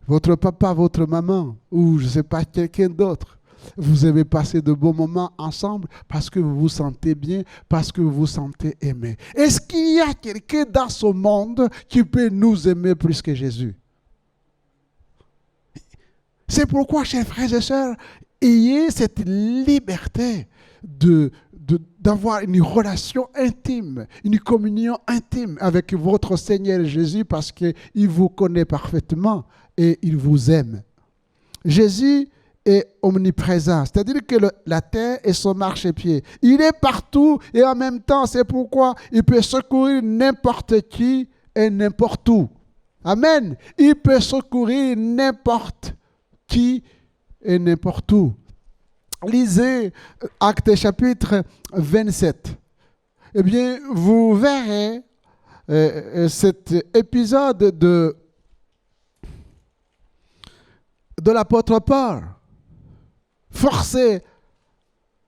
votre papa, votre maman, ou je ne sais pas, quelqu'un d'autre. Vous avez passé de bons moments ensemble parce que vous vous sentez bien, parce que vous vous sentez aimé. Est-ce qu'il y a quelqu'un dans ce monde qui peut nous aimer plus que Jésus? C'est pourquoi, chers frères et sœurs, ayez cette liberté d'avoir une relation intime, une communion intime avec votre Seigneur Jésus parce qu'il vous connaît parfaitement et il vous aime. Jésus est omniprésent, c'est-à-dire que la terre est son marchepied. Il est partout et en même temps, c'est pourquoi il peut secourir n'importe qui et n'importe où. Amen. Il peut secourir n'importe qui et n'importe où. Lisez Actes chapitre 27. Eh bien, vous verrez cet épisode de l'apôtre Paul, forcé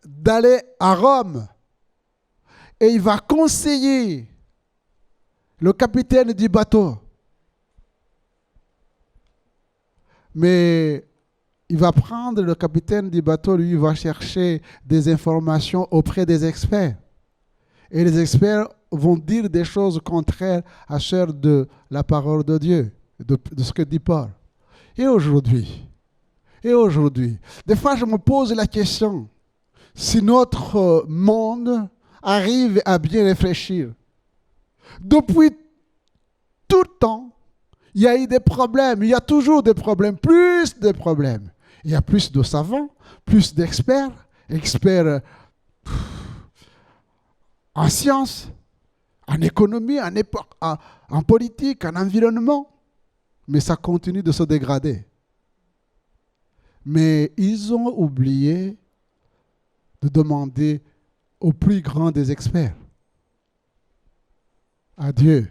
d'aller à Rome. Et il va conseiller le capitaine du bateau. Mais il va prendre le capitaine du bateau, lui, il va chercher des informations auprès des experts. Et les experts vont dire des choses contraires à celles de la parole de Dieu, de ce que dit Paul. Et aujourd'hui, des fois je me pose la question, si notre monde arrive à bien réfléchir, depuis tout le temps, il y a eu des problèmes, il y a toujours des problèmes, plus de problèmes. Il y a plus de savants, plus d'experts, experts en sciences, en économie, en politique, en environnement. Mais ça continue de se dégrader. Mais ils ont oublié de demander au plus grand des experts, à Dieu.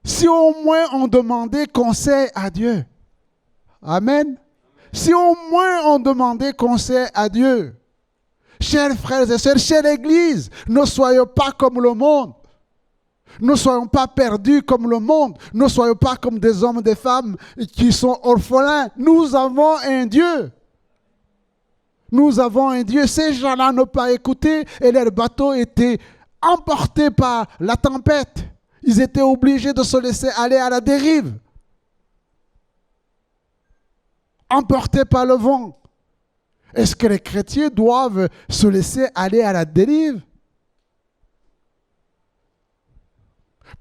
Si au moins on demandait conseil à Dieu. Amen. Si au moins on demandait conseil à Dieu. Chers frères et sœurs, chère Église, ne soyons pas comme le monde. Ne soyons pas perdus comme le monde. Ne soyons pas comme des hommes et des femmes qui sont orphelins. Nous avons un Dieu. Nous avons un Dieu. Ces gens-là n'ont pas écouté et leur bateau était emporté par la tempête. Ils étaient obligés de se laisser aller à la dérive. Emportés par le vent. Est-ce que les chrétiens doivent se laisser aller à la dérive?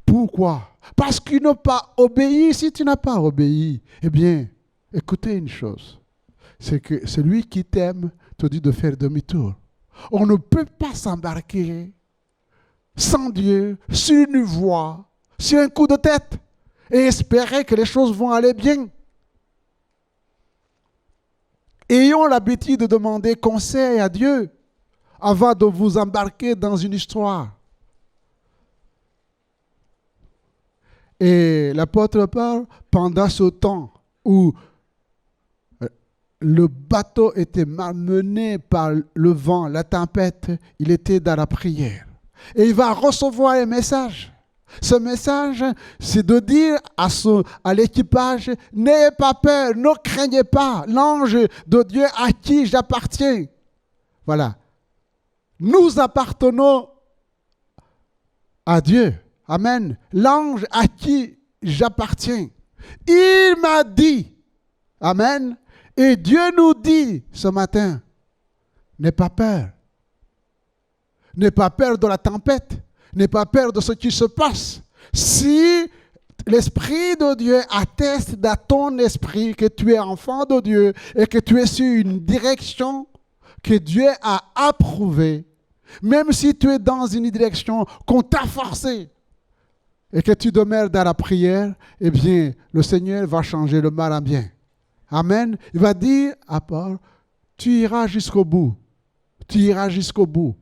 Pourquoi? Parce qu'ils n'ont pas obéi. Si tu n'as pas obéi, eh bien, écoutez une chose. C'est que celui qui t'aime te dit de faire demi-tour. On ne peut pas s'embarquer sans Dieu, sur une voie, sur un coup de tête, et espérer que les choses vont aller bien. Ayons l'habitude de demander conseil à Dieu avant de vous embarquer dans une histoire. Et l'apôtre Paul, pendant ce temps où le bateau était malmené par le vent, la tempête, il était dans la prière. Et il va recevoir un message. Ce message, c'est de dire à l'équipage, n'ayez pas peur, ne craignez pas l'ange de Dieu à qui j'appartiens. Voilà. Nous appartenons à Dieu. Amen. L'ange à qui j'appartiens. Il m'a dit. Amen. Et Dieu nous dit ce matin, n'aie pas peur. N'aie pas peur de la tempête. N'aie pas peur de ce qui se passe. Si l'Esprit de Dieu atteste dans ton esprit que tu es enfant de Dieu et que tu es sur une direction que Dieu a approuvée, même si tu es dans une direction qu'on t'a forcé et que tu demeures dans la prière, eh bien, le Seigneur va changer le mal en bien. Amen. Il va dire à Paul, tu iras jusqu'au bout. Tu iras jusqu'au bout.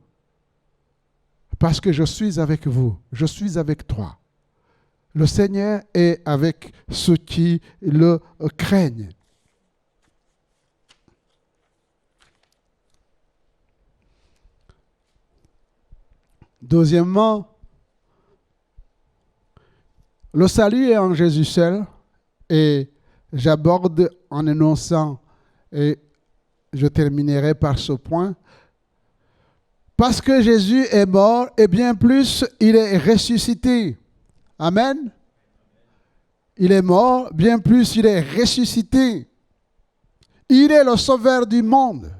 Parce que je suis avec vous, je suis avec toi. Le Seigneur est avec ceux qui le craignent. Deuxièmement, le salut est en Jésus seul et j'aborde en énonçant et je terminerai par ce point. Parce que Jésus est mort et bien plus, il est ressuscité. Amen. Il est mort, bien plus, il est ressuscité. Il est le sauveur du monde.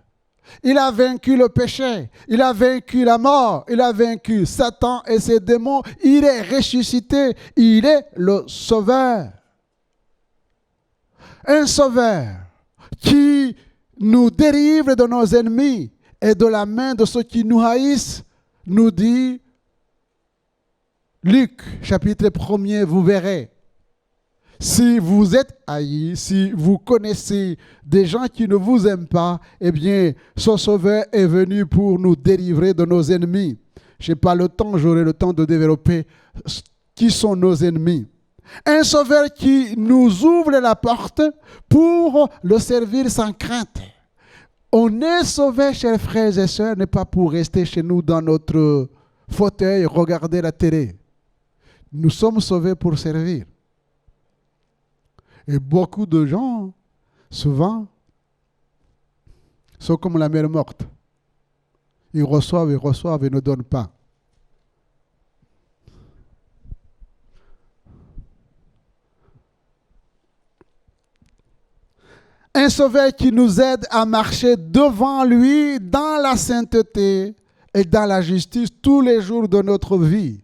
Il a vaincu le péché. Il a vaincu la mort. Il a vaincu Satan et ses démons. Il est ressuscité. Il est le sauveur. Un sauveur qui nous délivre de nos ennemis et de la main de ceux qui nous haïssent, nous dit Luc, chapitre 1er, vous verrez. Si vous êtes haïs, si vous connaissez des gens qui ne vous aiment pas, eh bien, ce sauveur est venu pour nous délivrer de nos ennemis. Je n'ai pas le temps, j'aurai le temps de développer qui sont nos ennemis. Un sauveur qui nous ouvre la porte pour le servir sans crainte. On est sauvé, chers frères et sœurs, n'est pas pour rester chez nous dans notre fauteuil, regarder la télé. Nous sommes sauvés pour servir. Et beaucoup de gens souvent, sont comme la mer morte. Ils reçoivent et ne donnent pas. Un sauveur qui nous aide à marcher devant lui dans la sainteté et dans la justice tous les jours de notre vie.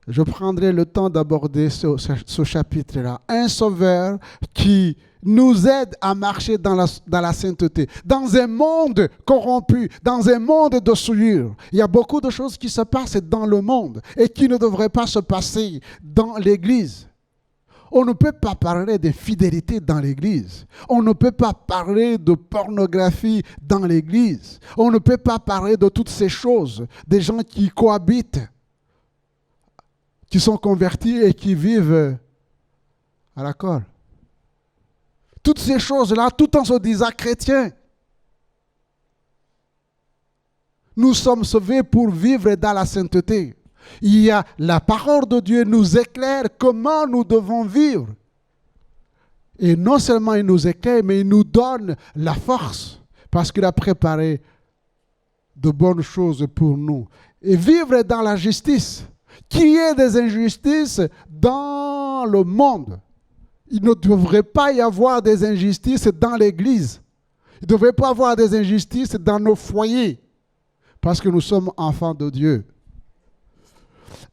Je prendrai le temps d'aborder ce chapitre-là. Un sauveur qui nous aide à marcher dans la sainteté. Dans un monde corrompu, dans un monde de souillure. Il y a beaucoup de choses qui se passent dans le monde et qui ne devraient pas se passer dans l'Église. On ne peut pas parler de fidélité dans l'Église. On ne peut pas parler de pornographie dans l'Église. On ne peut pas parler de toutes ces choses. Des gens qui cohabitent, qui sont convertis et qui vivent à l'accord. Toutes ces choses-là, tout en se disant chrétiens. Nous sommes sauvés pour vivre dans la sainteté. Il y a la parole de Dieu nous éclaire comment nous devons vivre. Et non seulement il nous éclaire, mais il nous donne la force parce qu'il a préparé de bonnes choses pour nous. Et vivre dans la justice. Qu'il y ait des injustices dans le monde. Il ne devrait pas y avoir des injustices dans l'Église. Il ne devrait pas y avoir des injustices dans nos foyers. Parce que nous sommes enfants de Dieu.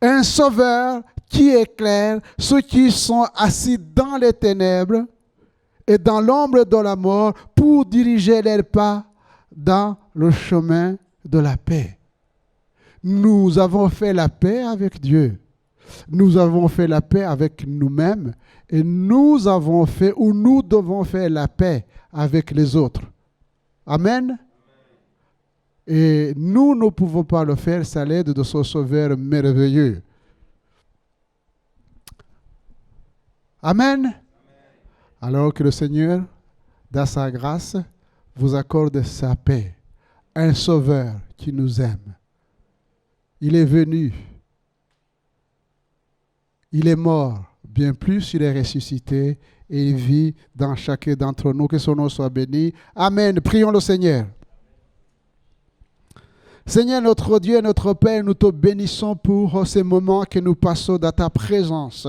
Un sauveur qui éclaire ceux qui sont assis dans les ténèbres et dans l'ombre de la mort pour diriger leurs pas dans le chemin de la paix. Nous avons fait la paix avec Dieu. Nous avons fait la paix avec nous-mêmes et nous avons fait ou nous devons faire la paix avec les autres. Amen. Et nous ne pouvons pas le faire sans l'aide de ce Sauveur merveilleux. Amen. Alors que le Seigneur, dans sa grâce, vous accorde sa paix. Un Sauveur qui nous aime. Il est venu. Il est mort. Bien plus, il est ressuscité et il vit dans chacun d'entre nous. Que son nom soit béni. Amen. Prions le Seigneur. Seigneur, notre Dieu et notre Père, nous te bénissons pour ces moments que nous passons dans ta présence.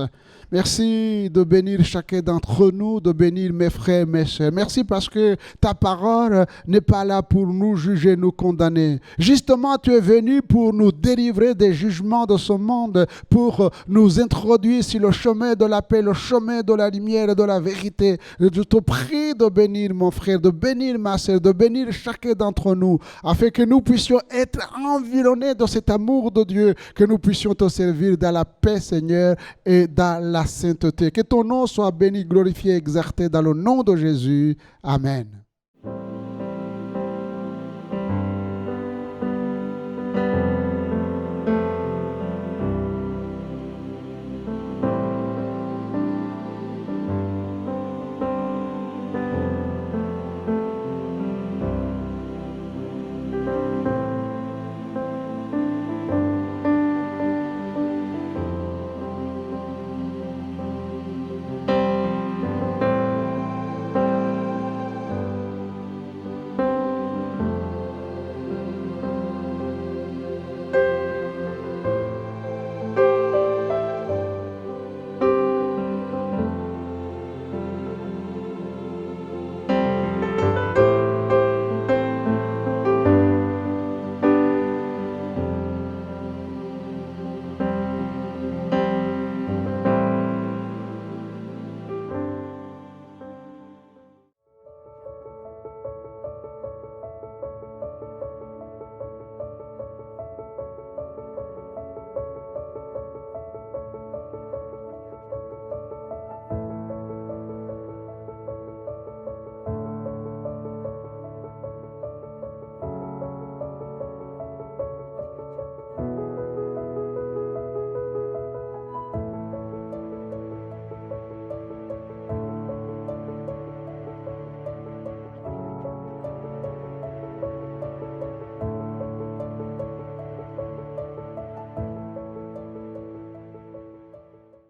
Merci de bénir chacun d'entre nous, de bénir mes frères et mes sœurs. Merci parce que ta parole n'est pas là pour nous juger, nous condamner. Justement, tu es venu pour nous délivrer des jugements de ce monde, pour nous introduire sur le chemin de la paix, le chemin de la lumière et de la vérité. Je te prie de bénir mon frère, de bénir ma sœur, de bénir chacun d'entre nous, afin que nous puissions être environnés de cet amour de Dieu, que nous puissions te servir dans la paix, Seigneur, et dans la sainteté. Que ton nom soit béni, glorifié, exalté dans le nom de Jésus. Amen.